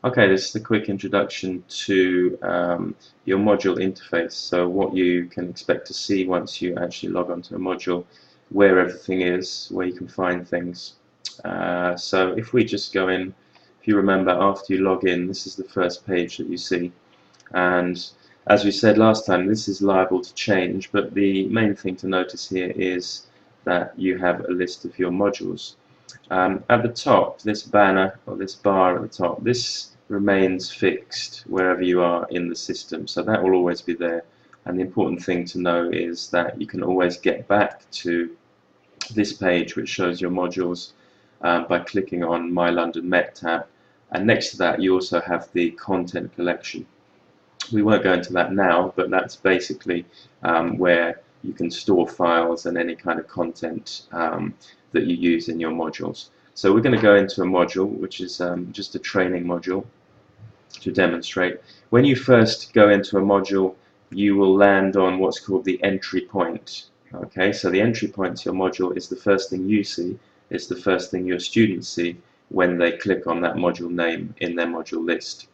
Okay, this is the quick introduction to your module interface. So what you can expect to see once you actually log onto a module, where everything is, where you can find things. So if we just go in, if you remember, after you log in, this is the first page that you see. And as we said last time, this is liable to change, but the main thing to notice here is that you have a list of your modules. At the top, this banner or this bar at the top, this remains fixed wherever you are in the system, so that will always be there. And the important thing to know is that you can always get back to this page which shows your modules by clicking on My London Met tab, and next to that you also have the content collection. We won't go into that now, but that's basically where you can store files and any kind of content that you use in your modules. So we're going to go into a module which is just a training module to demonstrate. When you first go into a module, you will land on what's called the entry point. Okay, so the entry point to your module is the first thing you see, it's the first thing your students see when they click on that module name in their module list.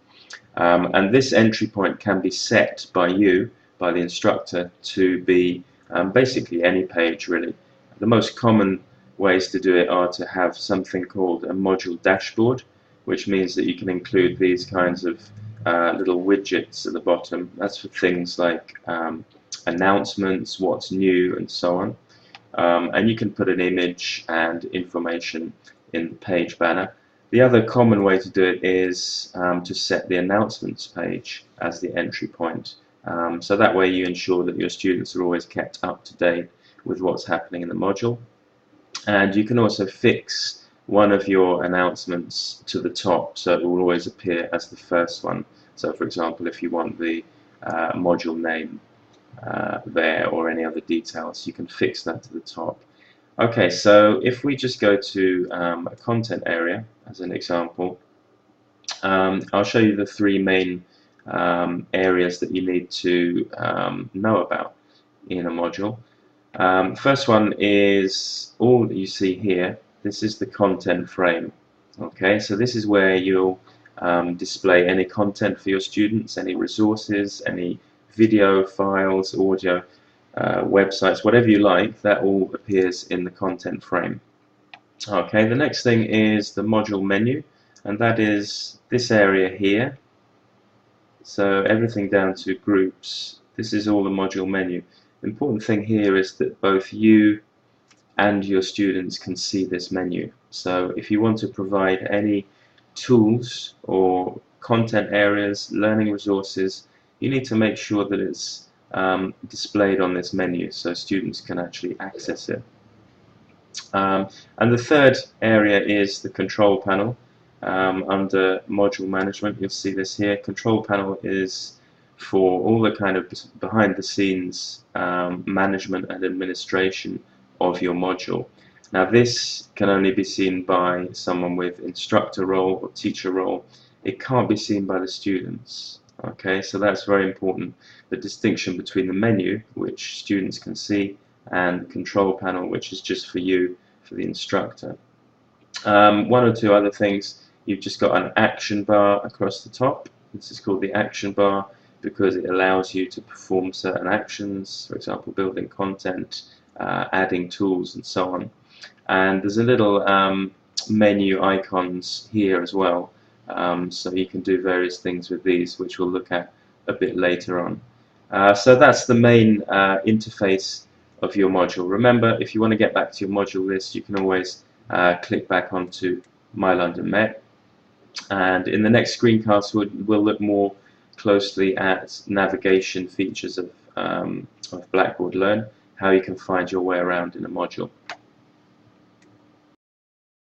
And this entry point can be set by you, by the instructor, to be basically any page really. The most common ways to do it are to have something called a module dashboard, which means that you can include these kinds of little widgets at the bottom. That's for things like announcements, what's new, and so on. And you can put an image and information in the page banner. The other common way to do it is to set the announcements page as the entry point. So that way you ensure that your students are always kept up to date with what's happening in the module. And you can also fix one of your announcements to the top, so it will always appear as the first one. So for example, if you want the module name there or any other details, you can fix that to the top. Okay, so if we just go to a content area as an example, I'll show you the three main areas that you need to know about in a module. First one is all that you see here. This is the content frame. Okay, so this is where you'll display any content for your students, any resources, any video files, audio, websites, whatever you like, that all appears in the content frame. Okay, the next thing is the module menu, and that is this area here. So everything down to groups, this is all the module menu. The important thing here is that both you and your students can see this menu. So if you want to provide any tools or content areas, learning resources, you need to make sure that it's displayed on this menu so students can actually access it. And the third area is the control panel. Under module management, you'll see this here. Control panel is for all the kind of behind the scenes management and administration of your module. Now this can only be seen by someone with instructor role or teacher role. It can't be seen by the students. Okay, so that's very important, the distinction between the menu, which students can see, and the control panel, which is just for you, for the instructor. One or two other things, you've just got an action bar across the top. This is called the action bar because it allows you to perform certain actions, for example building content, adding tools and so on. And there's a little menu icons here as well, so you can do various things with these, which we'll look at a bit later on. So that's the main interface of your module. Remember, if you want to get back to your module list, you can always click back onto My London Met, and in the next screencast we'll look more closely at navigation features of Blackboard Learn, how you can find your way around in a module.